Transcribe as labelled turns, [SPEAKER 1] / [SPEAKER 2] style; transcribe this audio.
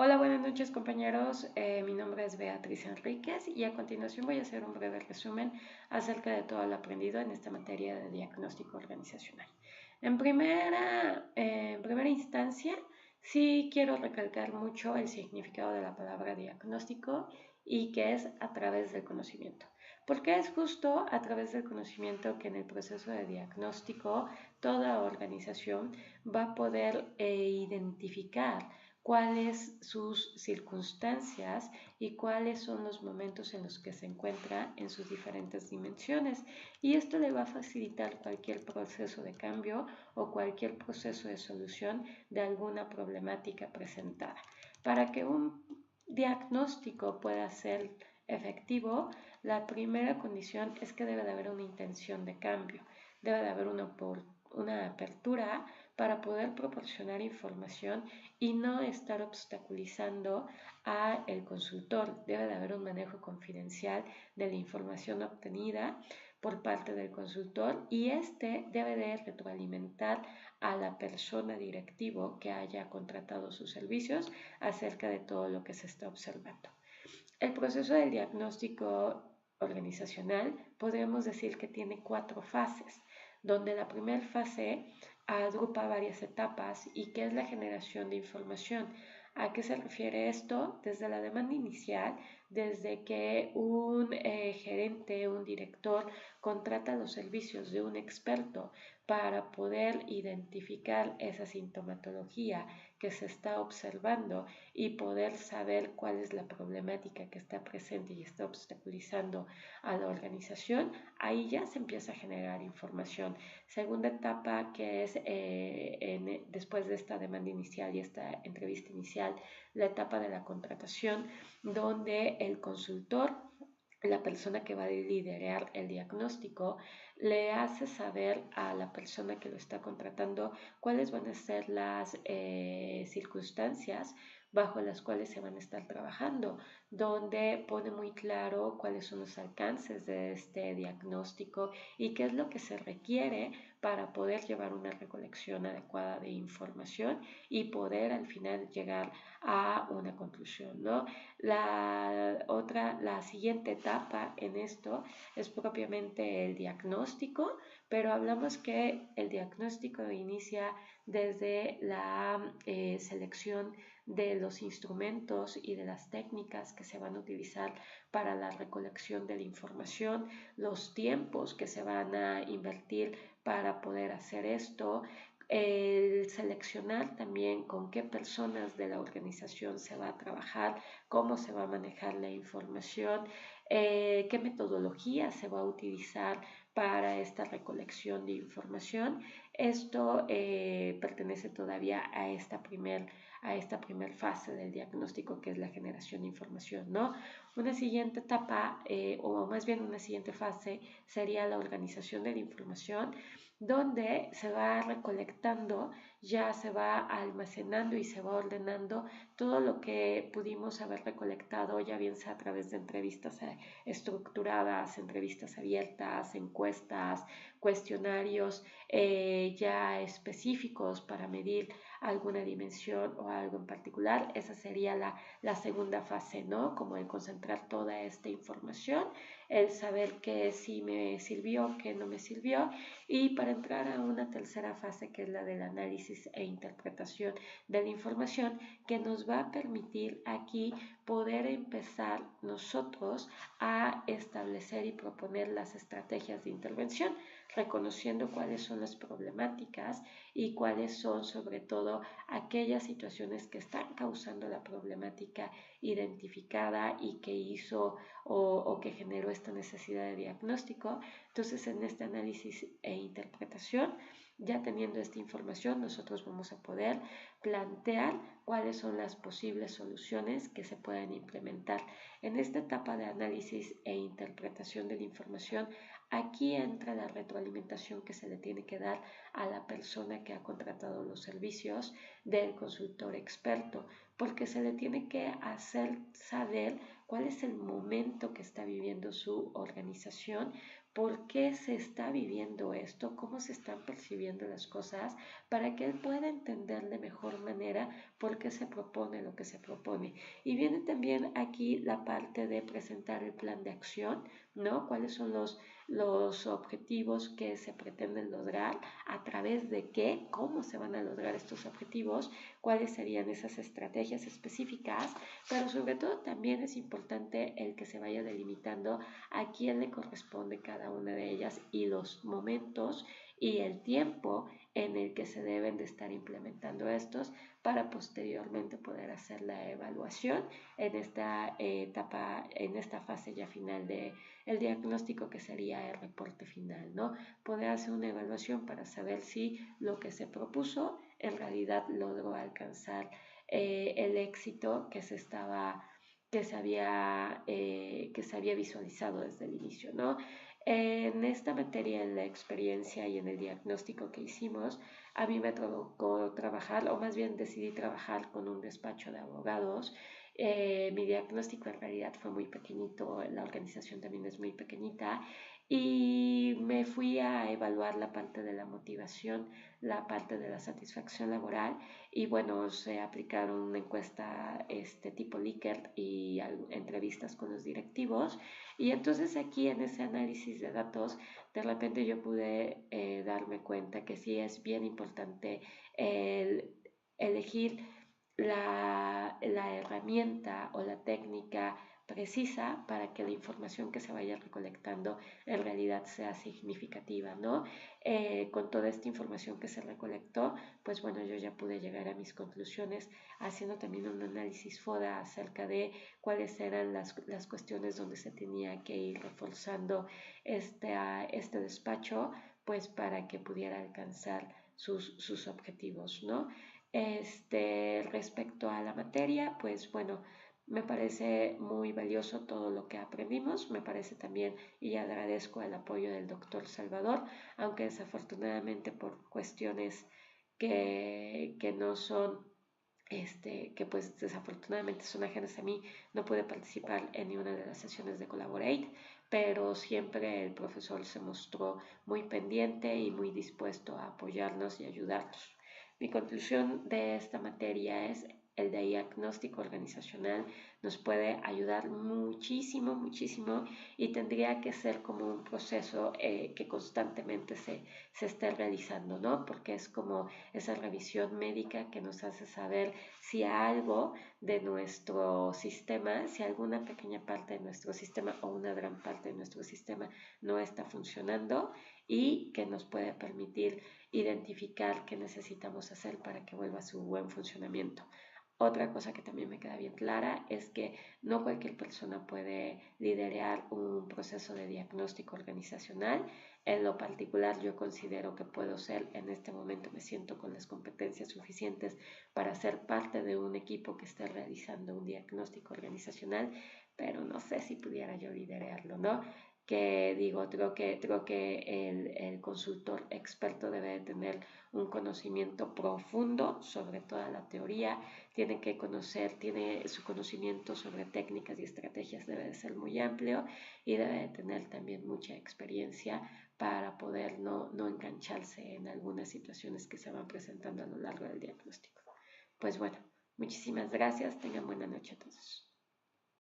[SPEAKER 1] Hola, buenas noches compañeros. Mi nombre es Beatriz Enríquez y a continuación voy a hacer un breve resumen acerca de todo lo aprendido en esta materia de diagnóstico organizacional. En primera instancia, sí quiero recalcar mucho el significado de la palabra diagnóstico y que es a través del conocimiento. Porque es justo a través del conocimiento que en el proceso de diagnóstico toda organización va a poder identificar cuáles sus circunstancias y cuáles son los momentos en los que se encuentra en sus diferentes dimensiones. Y esto le va a facilitar cualquier proceso de cambio o cualquier proceso de solución de alguna problemática presentada. Para que un diagnóstico pueda ser efectivo, la primera condición es que debe de haber una intención de cambio, debe de haber una apertura para poder proporcionar información y no estar obstaculizando a el consultor. Debe de haber un manejo confidencial de la información obtenida por parte del consultor y este debe de retroalimentar a la persona directivo que haya contratado sus servicios acerca de todo lo que se está observando. El proceso del diagnóstico organizacional podemos decir que tiene 4 fases, donde la primera fase agrupa varias etapas y que es la generación de información. ¿A qué se refiere esto? Desde la demanda inicial, desde que un gerente, un director contrata los servicios de un experto para poder identificar esa sintomatología que se está observando y poder saber cuál es la problemática que está presente y está obstaculizando a la organización, ahí ya se empieza a generar información. Segunda etapa que es después de esta demanda inicial y esta entrevista inicial, la etapa de la contratación, donde el consultor, la persona que va a liderar el diagnóstico, le hace saber a la persona que lo está contratando cuáles van a ser las circunstancias bajo las cuales se van a estar trabajando, donde pone muy claro cuáles son los alcances de este diagnóstico y qué es lo que se requiere para poder llevar una recolección adecuada de información y poder al final llegar a una conclusión, ¿no? La siguiente etapa en esto es propiamente el diagnóstico, pero hablamos que el diagnóstico inicia desde la selección de los instrumentos y de las técnicas que se van a utilizar para la recolección de la información, los tiempos que se van a invertir para poder hacer esto, el seleccionar también con qué personas de la organización se va a trabajar, cómo se va a manejar la información, qué metodología se va a utilizar para esta recolección de información. Esto pertenece todavía a esta primer fase del diagnóstico, que es la generación de información, ¿no? Una siguiente etapa, o más bien una siguiente fase, sería la organización de la información, donde se va recolectando, ya se va almacenando y se va ordenando todo lo que pudimos haber recolectado, ya bien sea a través de entrevistas estructuradas, entrevistas abiertas, encuestas, cuestionarios ya específicos para medir alguna dimensión o algo en particular. Esa sería la segunda fase, ¿no? Como el concentrar toda esta información, el saber qué sí me sirvió, qué no me sirvió, y para entrar a una tercera fase, que es la del análisis e interpretación de la información, que nos va a permitir aquí poder empezar nosotros a establecer y proponer las estrategias de intervención, reconociendo cuáles son las problemáticas y cuáles son sobre todo aquellas situaciones que están causando la problemática identificada y que hizo o que generó esta necesidad de diagnóstico. Entonces, en este análisis e interpretación, ya teniendo esta información, nosotros vamos a poder plantear cuáles son las posibles soluciones que se pueden implementar. En esta etapa de análisis e interpretación de la información, aquí entra la retroalimentación que se le tiene que dar a la persona que ha contratado los servicios del consultor experto, porque se le tiene que hacer saber cuál es el momento que está viviendo su organización por qué se está viviendo esto, cómo se están percibiendo las cosas, para que él pueda entender de mejor manera por qué se propone lo que se propone. Y viene también aquí la parte de presentar el plan de acción, ¿no? ¿Cuáles son los objetivos que se pretenden lograr, a través de qué, cómo se van a lograr estos objetivos, cuáles serían esas estrategias específicas, pero sobre todo también es importante el que se vaya delimitando a quién le corresponde cada una de ellas y los momentos y el tiempo en el que se deben de estar implementando estos para posteriormente poder hacer la evaluación en esta etapa, en esta fase ya final de el diagnóstico, que sería el reporte final, ¿no? Poder hacer una evaluación para saber si lo que se propuso en realidad logró alcanzar el éxito que que se había visualizado desde el inicio, ¿no? En esta materia, en la experiencia y en el diagnóstico que hicimos, a mí me tocó trabajar, o más bien decidí trabajar con un despacho de abogados. Mi diagnóstico en realidad fue muy pequeñito, la organización también es muy pequeñita, y me fui a evaluar la parte de la motivación, la parte de la satisfacción laboral, y bueno, se aplicaron una encuesta tipo Likert y entrevistas con los directivos, y entonces aquí en ese análisis de datos de repente yo pude darme cuenta que sí es bien importante el elegir la herramienta o la técnica precisa para que la información que se vaya recolectando en realidad sea significativa, ¿no? Con toda esta información que se recolectó, pues bueno, yo ya pude llegar a mis conclusiones haciendo también un análisis FODA acerca de cuáles eran las cuestiones donde se tenía que ir reforzando este despacho, pues para que pudiera alcanzar sus objetivos, ¿no? Respecto a la materia, pues bueno, me parece muy valioso todo lo que aprendimos, me parece también, y agradezco el apoyo del doctor Salvador, aunque desafortunadamente por cuestiones que no son, que pues desafortunadamente son ajenas a mí, no pude participar en ninguna de las sesiones de Collaborate, pero siempre el profesor se mostró muy pendiente y muy dispuesto a apoyarnos y ayudarnos. Mi conclusión de esta materia es: el diagnóstico organizacional nos puede ayudar muchísimo, muchísimo, y tendría que ser como un proceso que constantemente se esté realizando, ¿no? Porque es como esa revisión médica que nos hace saber si algo de nuestro sistema, si alguna pequeña parte de nuestro sistema o una gran parte de nuestro sistema no está funcionando, y que nos puede permitir identificar qué necesitamos hacer para que vuelva a su buen funcionamiento. Otra cosa que también me queda bien clara es que no cualquier persona puede liderar un proceso de diagnóstico organizacional. En lo particular, yo considero que puedo ser, en este momento me siento con las competencias suficientes para ser parte de un equipo que esté realizando un diagnóstico organizacional, pero no sé si pudiera yo liderarlo, ¿no? Que digo, creo que el consultor experto debe de tener un conocimiento profundo sobre toda la teoría, tiene que conocer, tiene su conocimiento sobre técnicas y estrategias debe de ser muy amplio, y debe de tener también mucha experiencia para poder no engancharse en algunas situaciones que se van presentando a lo largo del diagnóstico. Pues bueno, muchísimas gracias, tengan buena noche a todos.